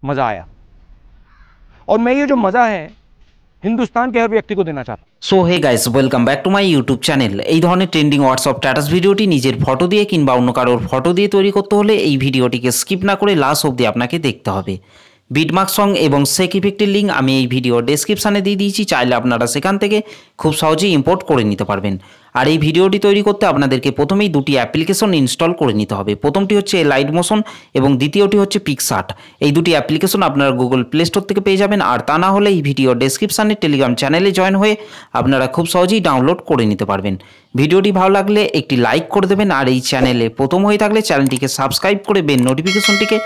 मज़ा आया। और मैं ये जो मज़ा है हिंदुस्तान के हर व्यक्ति को देना चाहता हूँ। So hey guys, welcome back to my YouTube channel. এই ধরনের ট্রেন্ডিং হোয়াটসঅ্যাপ স্ট্যাটাস ভিডিওটি নিজের ফটো দিয়ে কিংবা অন্য কারোর ফটো দিয়ে তৈরি করতে হলে এই ভিডিওটিকে স্কিপ না করে লাস্ট অবধি আপনাকে দেখতে হবে। বিটমার্ক সং এবং সেক ইফেক্টের লিঙ্ক আমি এই ভিডিও ডেসক্রিপশানে দিয়ে দিয়েছি, চাইলে আপনারা সেখান থেকে খুব সহজেই ইম্পোর্ট করে নিতে পারবেন। আর এই ভিডিওটি তৈরি করতে আপনাদেরকে প্রথমেই দুটি অ্যাপ্লিকেশন ইনস্টল করে নিতে হবে। প্রথমটি হচ্ছে লাইট মোশন এবং দ্বিতীয়টি হচ্ছে পিক্সআর্ট। এই দুটি অ্যাপ্লিকেশন আপনারা গুগল প্লে স্টোর থেকে পেয়ে যাবেন, আর তা না হলে এই ভিডিও ডেসক্রিপশানে টেলিগ্রাম চ্যানেলে জয়েন হয়ে আপনারা খুব সহজেই ডাউনলোড করে নিতে পারবেন। ভিডিওটি ভালো লাগলে একটি লাইক করে দেবেন, আর এই চ্যানেলে প্রথম হয়ে থাকলে চ্যানেলটিকে সাবস্ক্রাইব করে বেল নোটিফিকেশনটিকে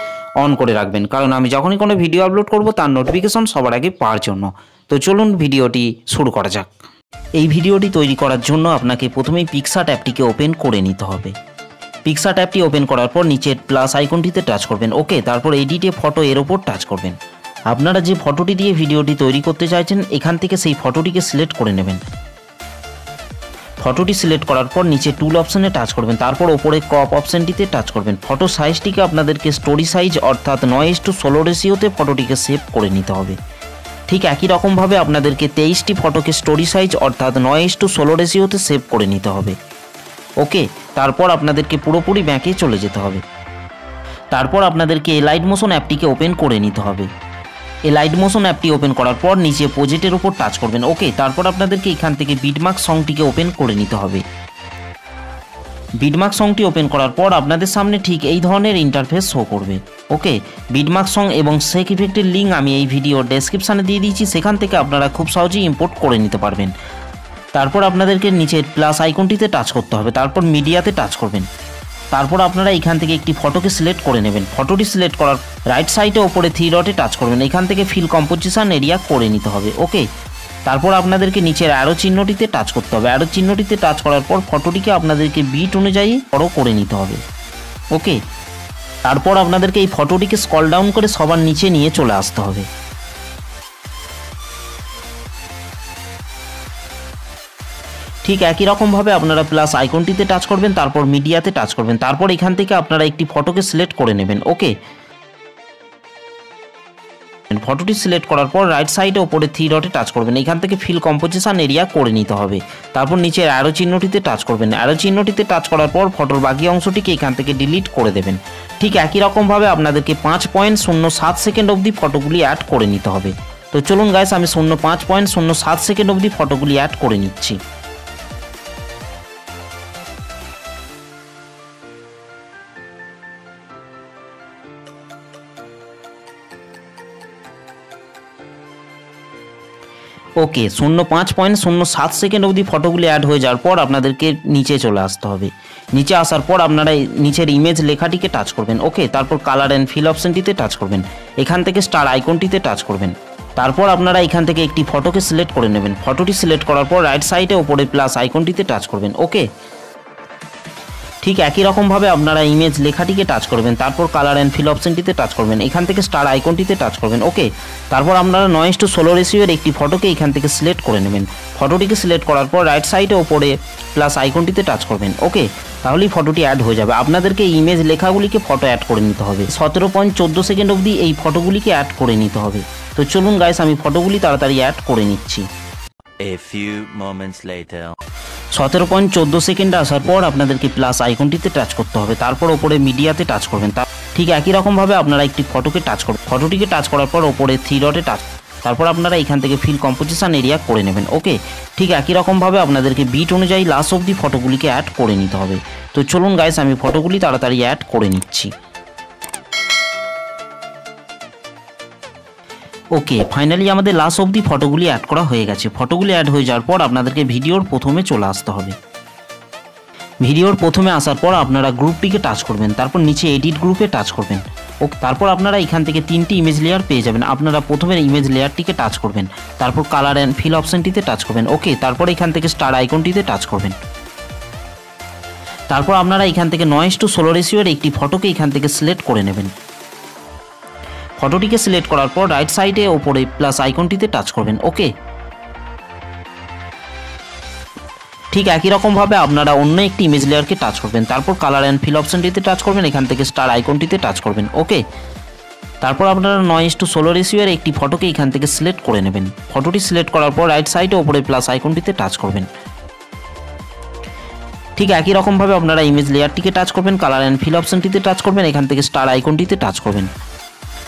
অন করে রাখবেন, কারণ আমি যখনই কোনো ভিডিও আপলোড করব তার নোটিফিকেশন সবার আগে পাওয়ার জন্য। তো চলুন ভিডিওটি শুরু করা যাক। এই ভিডিওটি তৈরি করার জন্য আপনাকে প্রথমেই পিক্সআর্ট অ্যাপটিকে ওপেন করে নিতে হবে। পিক্সআর্ট অ্যাপটি ওপেন করার পর নিচের প্লাস আইকনটিতে টাচ করবেন, ওকে। তারপর এডিটে ফটো এর ওপর টাচ করবেন। আপনারা যে ফটোটি দিয়ে ভিডিওটি তৈরি করতে চাইছেন এখান থেকে সেই ফটোটিকে সিলেক্ট করে নেবেন। ফটোটি সিলেক্ট করার পর নিচে টুল অপশানে টাচ করবেন, তারপর ওপরে ক্রপ অপশানটিতে টাচ করবেন। ফটো সাইজটিকে আপনাদেরকে স্টোরি সাইজ অর্থাৎ 9:16 রেশিওতে ফটোটিকে সেভ করে নিতে হবে। ঠিক একই রকমভাবে আপনাদেরকে 23টি ফটোকে স্টোরি সাইজ অর্থাৎ 9:16 রেশিওতে সেভ করে নিতে হবে, ওকে। তারপর আপনাদেরকে পুরোপুরি ব্যাকে চলে যেতে হবে। তারপর আপনাদেরকে লাইট মোশন অ্যাপটিকে ওপেন করে নিতে হবে। এই লাইট মোশন অ্যাপটি ওপেন করার পর নিচে প্রজেক্টের উপর টাচ করবেন, ওকে। তারপর আপনাদেরকে এখান থেকে বিটমার্ক সংটিকে ওপেন করে নিতে হবে। বিটমার্ক সংটি ওপেন করার পর আপনাদের সামনে ঠিক এই ধরনের ইন্টারফেস শো করবে, ওকে। বিটমার্ক সং এবং সেক ইফেক্টের লিঙ্ক আমি এই ভিডিও ডেসক্রিপশানে দিয়ে দিয়েছি, সেখান থেকে আপনারা খুব সহজেই ইম্পোর্ট করে নিতে পারবেন। তারপর আপনাদেরকে নিচের প্লাস আইকনটিতে টাচ করতে হবে, তারপর মিডিয়াতে টাচ করবেন। তারপর আপনারা এখান থেকে একটি ফটোকে সিলেক্ট করে নেবেন। ফটোটি সিলেক্ট করার রাইট সাইডে ওপরে 3 ডটে টাচ করবেন। এখান থেকে ফিল কম্পোজিশন এরিয়া করে নিতে হবে, ওকে। তারপর আপনাদেরকে নিচের অ্যারো চিহ্নটিতে টাচ করতে হবে। অ্যারো চিহ্নটিতে টাচ করার পর ফটোটিকে আপনাদেরকে বিট অনুযায়ী বড় করে নিতে হবে, ওকে। তারপর আপনাদেরকে এই ফটোটিকে স্ক্রল ডাউন করে সবার নিচে নিয়ে চলে আসতে হবে। ঠিক একই রকমভাবে আপনারা প্লাস আইকনটিতে টাচ করবেন, তারপর মিডিয়াতে টাচ করবেন। তারপর এখান থেকে আপনারা একটি ফটোকে সিলেক্ট করে নেবেন, ওকে। ফটোটি সিলেক্ট করার পর রাইট সাইডে ওপরে 3 ডটে টাচ করবেন। এখান থেকে ফিল কম্পোজিশন এরিয়া করে নিতে হবে। তারপর নিচের অ্যারো চিহ্নটিতে টাচ করবেন। অ্যারো চিহ্নটিতে টাচ করার পর ফটোর বাকি অংশটিকে এখান থেকে ডিলিট করে দেবেন। ঠিক একই রকমভাবে আপনাদেরকে 5.07 সেকেন্ড অবধি ফটোগুলি অ্যাড করে নিতে হবে। তো চলুন গাইস, আমি 5.07 সেকেন্ড অবধি ফটোগুলি অ্যাড করে নিচ্ছি। ওকে, 5.07 সেকেন্ড অবধি ফটোগুলি অ্যাড হয়ে যাওয়ার পর আপনাদেরকে নিচে চলে আসতে হবে। নিচে আসার পর আপনারা নিচের ইমেজ লেখাটিকে টাচ করবেন, ওকে। তারপর কালার অ্যান্ড ফিল অপশানটিতে টাচ করবেন। এখান থেকে স্টার আইকনটিতে টাচ করবেন। তারপর আপনারা এখান থেকে একটি ফটোকে সিলেক্ট করে নেবেন। ফটোটি সিলেক্ট করার পর রাইট সাইডে ওপরে প্লাস আইকনটিতে টাচ করবেন, ওকে। ঠিক একই রকমভাবে আপনারা ইমেজ লেখাটিকে টাচ করবেন। তারপর কালার অ্যান্ড ফিল অপশানটিতে টাচ করবেন। এখান থেকে স্টার আইকনটিতে টাচ করবেন, ওকে। তারপর আপনারা 9:16 রেশিওর একটি ফটোকে এখান থেকে সিলেক্ট করে নেবেন। ফটোটিকে সিলেক্ট করার পর রাইট সাইডে ওপরে প্লাস আইকনটিতে টাচ করবেন, ওকে। তাহলেই ফটোটি অ্যাড হয়ে যাবে। আপনাদেরকে ইমেজ লেখাগুলিকে ফটো অ্যাড করে নিতে হবে। 17.14 সেকেন্ড অবধি এই ফটোগুলিকে অ্যাড করে নিতে হবে। তো চলুন গাইস, আমি ফটোগুলি তাড়াতাড়ি অ্যাড করে নিচ্ছি। A few moments later. 17.14 সেকেন্ডে আসার পর আপনাদেরকে প্লাস আইকনটিতে টাচ করতে হবে। তারপর ওপরে মিডিয়াতে টাচ করবেন। ঠিক একই রকমভাবে আপনারা একটি ফটোকে টাচ করবেন। ফটোটিকে টাচ করার পর ওপরে 3 ডটে টাচ, তারপর আপনারা এখান থেকে ফিল কম্পোজিশন এরিয়া করে নেবেন, ওকে। ঠিক একই রকমভাবে আপনাদেরকে বিট অনুযায়ী লাস্ট অবধি ফটোগুলিকে অ্যাড করে নিতে হবে। তো চলুন গাইস, আমি ফটোগুলি তাড়াতাড়ি অ্যাড করে নিচ্ছি। ওকে, ফাইনালি আমাদের লাস্ট অবধি ফটোগুলি অ্যাড করা হয়ে গেছে। ফটোগুলি অ্যাড হয়ে যাওয়ার পর আপনাদেরকে ভিডিওর প্রথমে চলে আসতে হবে। ভিডিওর প্রথমে আসার পর আপনারা গ্রুপটিকে টাচ করবেন। তারপর নিচে এডিট গ্রুপে টাচ করবেন, ওকে। তারপর আপনারা এখান থেকে 3টি ইমেজ লেয়ার পেয়ে যাবেন। আপনারা প্রথমে ইমেজ লেয়ারটিকে টাচ করবেন। তারপর কালার অ্যান্ড ফিল অপশানটিতে টাচ করবেন, ওকে। তারপর এখান থেকে স্টার আইকনটিতে টাচ করবেন। তারপর আপনারা এখান থেকে 9:16 রেশিওর একটি ফটোকে এখান থেকে সিলেক্ট করে নেবেন। ফটোটিকে সিলেক্ট করার পর রাইট সাইডে ওপরে প্লাস আইকনটিতে টাচ করবেন, ওকে। ঠিক একই রকমভাবে আপনারা অন্য একটি ইমেজ লেয়ারকে টাচ করবেন। তারপর কালার অ্যান্ড ফিল অপশানটিতে টাচ করবেন। এখান থেকে স্টার আইকনটিতে টাচ করবেন, ওকে। তারপর আপনারা 9:16 রেশিওর একটি ফটোকে এখান থেকে সিলেক্ট করে নেবেন। ফটোটি সিলেক্ট করার পর রাইট সাইডে ওপরে প্লাস আইকনটিতে টাচ করবেন। ঠিক একই রকমভাবে আপনারা ইমেজ লেয়ারটিকে টাচ করবেন, কালার অ্যান্ড ফিল অপশনটিতে টাচ করবেন, এখান থেকে স্টার আইকনটিতে টাচ করবেন।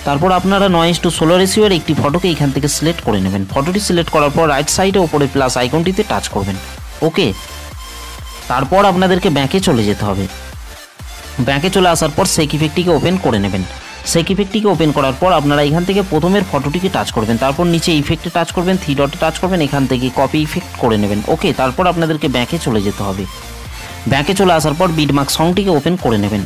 তারপর আপনারা 9:16 রেশিওর একটি ফটোকে এখান থেকে সিলেক্ট করে নেবেন। ফটোটি সিলেক্ট করার পর রাইট সাইডে ওপরে প্লাস আইকনটিতে টাচ করবেন। ওকে, তারপর আপনাদেরকে ব্যাকে চলে যেতে হবে। ব্যাকে চলে আসার পর সেক ইফেক্টটিকে ওপেন করে নেবেন। সেক ইফেক্টটিকে ওপেন করার পর আপনারা এখান থেকে প্রথমের ফটোটিকে টাচ করবেন, তারপর নিচে ইফেক্টে টাচ করবেন, থ্রি ডটে টাচ করবেন, এখান থেকে কপি ইফেক্ট করে নেবেন। ওকে, তারপর আপনাদেরকে ব্যাকে চলে যেতে হবে। ব্যাকে চলে আসার পর বিটমার্ক সংটিকে ওপেন করে নেবেন।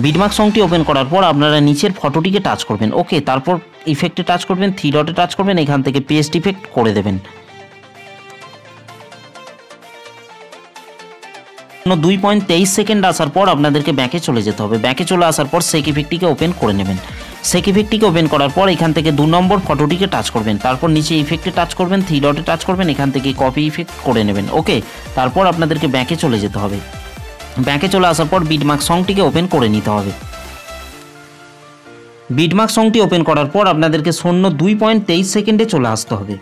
বিটমার্ক সংটি ওপেন করার পর আপনারা নিচের ফটোটিকে টাচ করবেন। ওকে, তারপর ইফেক্টে টাচ করবেন, থ্রি ডটে টাচ করবেন, এখান থেকে পেস্ট ইফেক্ট করে দেবেন। 2.23 সেকেন্ড আসার পর আপনাদেরকে ব্যাকে চলে যেতে হবে। ব্যাকে চলে আসার পর সেক ইফেক্টটিকে ওপেন করে নেবেন। সেক ইফেক্টটিকে ওপেন করার পর এখান থেকে 2 নম্বর ফটোটিকে টাচ করবেন, তারপর নিচে ইফেক্টে টাচ করবেন, থ্রি ডটে টাচ করবেন, এখান থেকে কপি ইফেক্ট করে নেবেন। ওকে, তারপর আপনাদেরকে ব্যাকে চলে যেতে হবে। ব্যাকে চলে আসার পর বিটমার্ক সংটিকে ওপেন করে নিতে হবে। বিটমার্ক সংটি ওপেন করার পর আপনাদেরকে 2.23 সেকেন্ডে চলে আসতে হবে।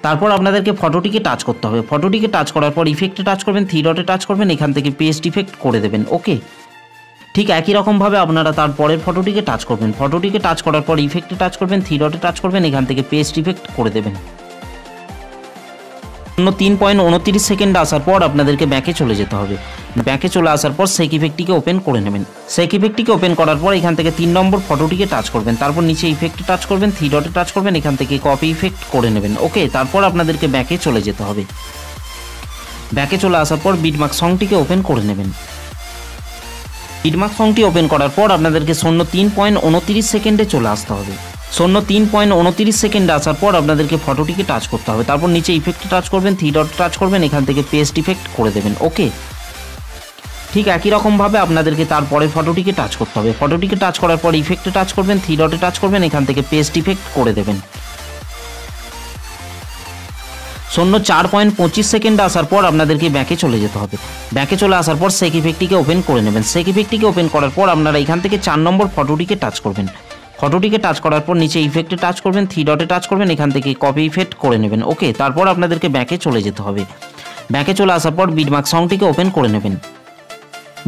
তারপর আপনাদেরকে ফটোটিকে টাচ করতে হবে। ফটোটিকে টাচ করার পর ইফেক্টে টাচ করবেন, থ্রি ডটে টাচ করবেন, এখান থেকে পেস্ট ইফেক্ট করে দেবেন। ওকে, ঠিক একই রকমভাবে আপনারা তার পরের ফটোটিকে টাচ করবেন। ফটোটিকে টাচ করার পর ইফেক্টে টাচ করবেন, থ্রি ডটে টাচ করবেন, এখান থেকে পেস্ট ইফেক্ট করে দেবেন। 3.29 সেকেন্ড আসার পর আপনাদেরকে ব্যাকে চলে যেতে হবে। ব্যাকে চলে আসার পর সেক ইফেক্টটিকে ওপেন করে নেবেন। সেক ইফেক্টটিকে ওপেন করার পর এখান থেকে 3 নম্বর ফটোটিকে টাচ করবেন, তারপর নিচে ইফেক্টে টাচ করবেন, থ্রি ডটে টাচ করবেন, এখান থেকে কপি ইফেক্ট করে নেবেন। ওকে, তারপর আপনাদেরকে ব্যাকে চলে যেতে হবে। ব্যাকে চলে আসার পর বিটমার্ক সংটিকে ওপেন করে নেবেন। বিটমার্ক সংটি ওপেন করার পর আপনাদেরকে 3.29 সেকেন্ডে চলে আসতে হবে। 3.29 সেকেন্ডে আসার পর আপনাদেরকে ফটোটিকে টাচ করতে হবে, তারপর নিচে ইফেক্টে টাচ করবেন, থ্রি ডট টাচ করবেন, এখান থেকে পেস্ট ইফেক্ট করে দেবেন। ওকে, ঠিক একই রকমভাবে আপনাদেরকে তারপরে ফটোটিকে টাচ করতে হবে। ফটোটিকে টাচ করার পর ইফেক্টে টাচ করবেন, থ্রি ডটে টাচ করবেন, এখান থেকে পেস্ট ইফেক্ট করে দেবেন। 4.25 সেকেন্ড আসার পর আপনাদেরকে ব্যাকে চলে যেতে হবে। ব্যাকে চলে আসার পর সেক ইফেক্টটিকে ওপেন করে নেবেন। সেক ইফেক্টটিকে ওপেন করার পর আপনারা এখান থেকে 4 নম্বর ফটোটিকে টাচ করবেন। ফটোটিকে টাচ করার পর নিচে ইফেক্টে টাচ করবেন, থ্রি ডটে টাচ করবেন, এখান থেকে কপি ইফেক্ট করে নেবেন। ওকে, তারপর আপনাদেরকে ব্যাকে চলে যেতে হবে। ব্যাকে চলে আসার পর বিটমার্ক সংটিকে ওপেন করে নেবেন।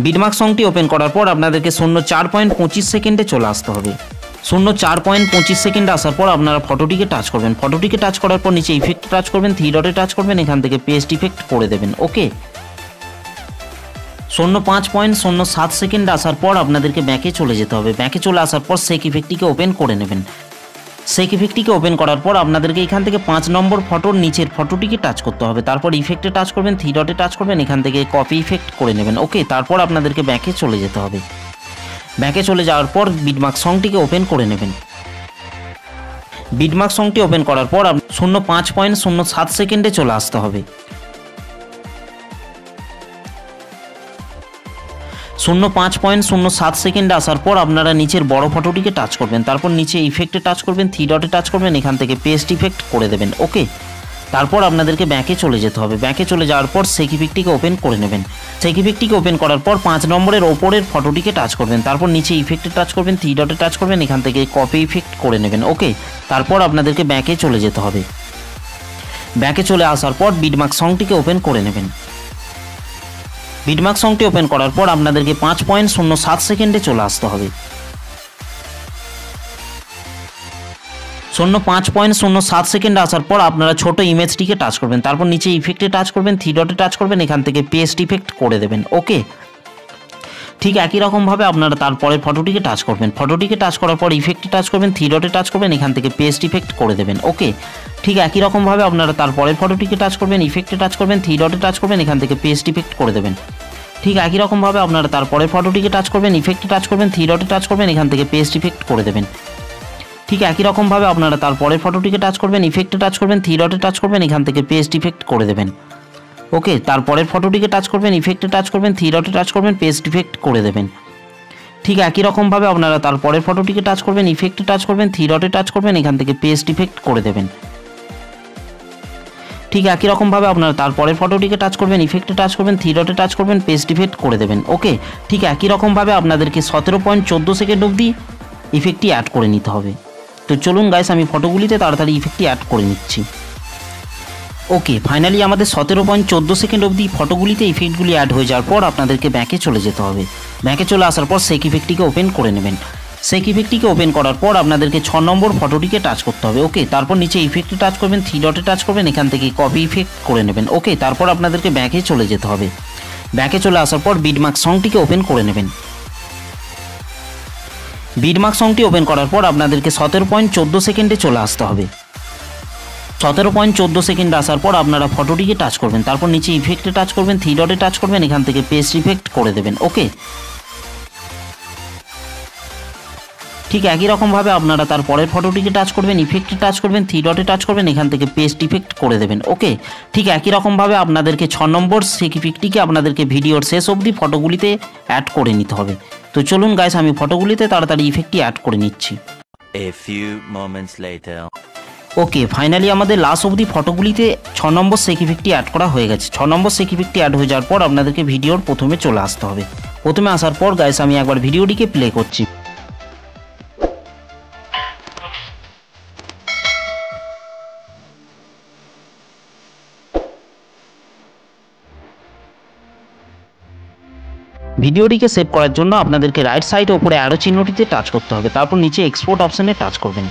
বিটমার্ক সংটি ওপেন করার পর আপনাদেরকে 4.25 সেকেন্ডে চলে আসতে হবে। 4.25 সেকেন্ড আসার পর আপনারা ফটোটিকে টাচ করবেন। ফটোটিকে টাচ করার পর নিচে ইফেক্টে টাচ করবেন, থ্রি ডটে টাচ করবেন, এখান থেকে পেস্ট ইফেক্ট করে দেবেন। ওকে, 5.07 সেকেন্ড আসার পর আপনাদেরকে ব্যাকে চলে যেতে হবে। ব্যাকে চলে আসার পর সেক ইফেক্টটিকে ওপেন করে নেবেন। সেক ইফেক্টটিকে ওপেন করার পর আপনাদেরকে এখান থেকে 5 নম্বর ফটোর নিচের ফটোটিকে টাচ করতে হবে, তারপর ইফেক্টে টাচ করবেন, থ্রি ডটে টাচ করবেন, এখান থেকে কপি ইফেক্ট করে নেবেন। ওকে, তারপর আপনাদেরকে ব্যাকে চলে যেতে হবে। ব্যাকে চলে যাওয়ার পর বিটমার্ক সংটিকে ওপেন করে নেবেন। বিটমার্ক সংটি ওপেন করার পর 5.07 সেকেন্ডে চলে আসতে হবে। 5.07 সেকেন্ডে আসার পর আপনারা নিচের বড় ফটোটিকে টাচ করবেন, তারপর নিচে ইফেক্টে টাচ করবেন, থ্রি ডটে টাচ করবেন, এখান থেকে পেস্ট ইফেক্ট করে দেবেন। ওকে, তারপর আপনাদেরকে ব্যাকে চলে যেতে হবে। ব্যাকে চলে যাওয়ার পর সেক ইফেক্টটিকে ওপেন করে নেবেন। সেক ইফেক্টটিকে ওপেন করার পর 5 নম্বরের ওপরের ফটোটিকে টাচ করবেন, তারপর নিচে ইফেক্টে টাচ করবেন, থ্রি ডটে টাচ করবেন, এখান থেকে কপি ইফেক্ট করে নেবেন। ওকে, তারপর আপনাদেরকে ব্যাকে চলে যেতে হবে। ব্যাকে চলে আসার পর বিটমার্ক সংটিকে ওপেন করে নেবেন। বিটমার্ক সংটি ওপেন করার পর আপনাদেরকে 5.07 সেকেন্ডে চলে আসতে হবে। 5.07 সেকেন্ড আসার পর আপনারা ছোট ইমেজটিকে টাচ করবেন, তারপর নিচে ইফেক্টে টাচ করবেন, থ্রি ডটে টাচ করবেন, এখান থেকে পেস্ট ইফেক্ট করে দেবেন। ওকে, ঠিক একই রকমভাবে আপনারা তারপরের ফটোটিকে টাচ করবেন। ফটোটিকে টাচ করার পর ইফেক্টে টাচ করবেন, থ্রি ডটে টাচ করবেন, এখান থেকে পেস্ট ইফেক্ট করে দেবেন। ওকে, ঠিক একই রকমভাবে আপনারা তারপরের ফটোটিকে টাচ করবেন, ইফেক্টে টাচ করবেন, থ্রি ডটে টাচ করবেন, এখান থেকে পেস্ট ইফেক্ট করে দেবেন। ঠিক একই রকমভাবে আপনারা তারপরের ফটোটিকে টাচ করবেন, ইফেক্টে টাচ করবেন, থ্রি ডটে টাচ করবেন, এখান থেকে পেস্ট ইফেক্ট করে দেবেন। ঠিক একই রকমভাবে আপনারা তারপরের ফটোটিকে টাচ করবেন, ইফেক্টে টাচ করবেন, থ্রি ডটে টাচ করবেন, এখান থেকে পেস্ট ইফেক্ট করে দেবেন। ওকে, তারপরের ফটোটিকে টাচ করবেন, ইফেক্টে টাচ করবেন, থ্রি ডটে টাচ করবেন, পেস্ট ইফেক্ট করে দেবেন। ঠিক একই রকমভাবে আপনারা তারপরের ফটোটিকে টাচ করবেন, ইফেক্টে টাচ করবেন, থ্রি ডটে টাচ করবেন, এখান থেকে পেস্ট ইফেক্ট করে দেবেন। ঠিক ঠিক একই রকমভাবে আপনারা তারপরের ফটোটিকে টাচ করবেন, ইফেক্টে টাচ করবেন, থ্রি ডটে টাচ করবেন, পেস্ট ইফেক্ট করে দেবেন। ওকে, ঠিক একই রকমভাবে আপনাদেরকে 17.14 সেকেন্ড অবধি ইফেক্টটি অ্যাড করে নিতে হবে। তো চলুন গাইস, আমি ফটোগুলিতে তাড়াতাড়ি ইফেক্টটি অ্যাড করে নিচ্ছি। ওকে, ফাইনালি আমাদের 17.14 সেকেন্ড অবধি ফটোগুলিতে ইফেক্টগুলি অ্যাড হয়ে যাওয়ার পর আপনাদেরকে ব্যাকে চলে যেতে হবে। ব্যাকে চলে আসার পর সেক ইফেক্টটিকে ওপেন করে নেবেন। সেক ইফেক্টটিকে ওপেন করার পর আপনাদেরকে 6 নম্বর ফটোটিকে টাচ করতে হবে। ওকে, তারপর নিচে ইফেক্টে টাচ করবেন, থ্রি ডটে টাচ করবেন, এখান থেকে কপি ইফেক্ট করে নেবেন। ওকে, তারপর আপনাদেরকে ব্যাকে চলে যেতে হবে। ব্যাকে চলে আসার পর বিটমার্ক সংটিকে ওপেন করে নেবেন। বিটমার্ক সংটি ওপেন করার পর আপনাদেরকে 17.14 সেকেন্ডে চলে আসতে হবে। 17.14 সেকেন্ড আসার পর আপনারা ফটোটিকে টাচ করবেন, তারপর নিচে ইফেক্টে টাচ করবেন, থ্রি ডটে টাচ করবেন, এখান থেকে পেস্ট ইফেক্ট করে দেবেন। ওকে, ঠিক একই রকমভাবে আপনারা তার পরের ফটোটিকে টাচ করবেন, ইফেক্টে টাচ করবেন, থ্রি ডটে টাচ করবেন, এখান থেকে পেস্ট ইফেক্ট করে দেবেন। ওকে, ঠিক একই রকমভাবে আপনাদেরকে 6 নম্বর সেক ইফেক্টটিকে আপনাদেরকে ভিডিওর শেষ অবধি ফটোগুলিতে অ্যাড করে নিতে হবে। তো চলুন গাইস, আমি ফটোগুলিতে তাড়াতাড়ি ইফেক্টটি অ্যাড করে নিচ্ছি। A few moments later. Okay, finally আমাদের লাস্ট অবধি ফটোগুলিতে 6 নম্বর সেক ইফেক্টটি অ্যাড করা হয়ে গেছে। 6 নম্বর সেক ইফেক্টটি অ্যাড হয়ে যাওয়ার পর আপনাদেরকে ভিডিওর প্রথমে চলে আসতে হবে। প্রথমে আসার পর গাইস, আমি একবার ভিডিওটিকে প্লে করছি। ভিডিওটিকে সেভ করার জন্য আপনাদেরকে রাইট সাইডে উপরে অ্যারো চিহ্নটিতে টাচ করতে হবে, তারপর নিচে এক্সপোর্ট অপশানে টাচ করবেন।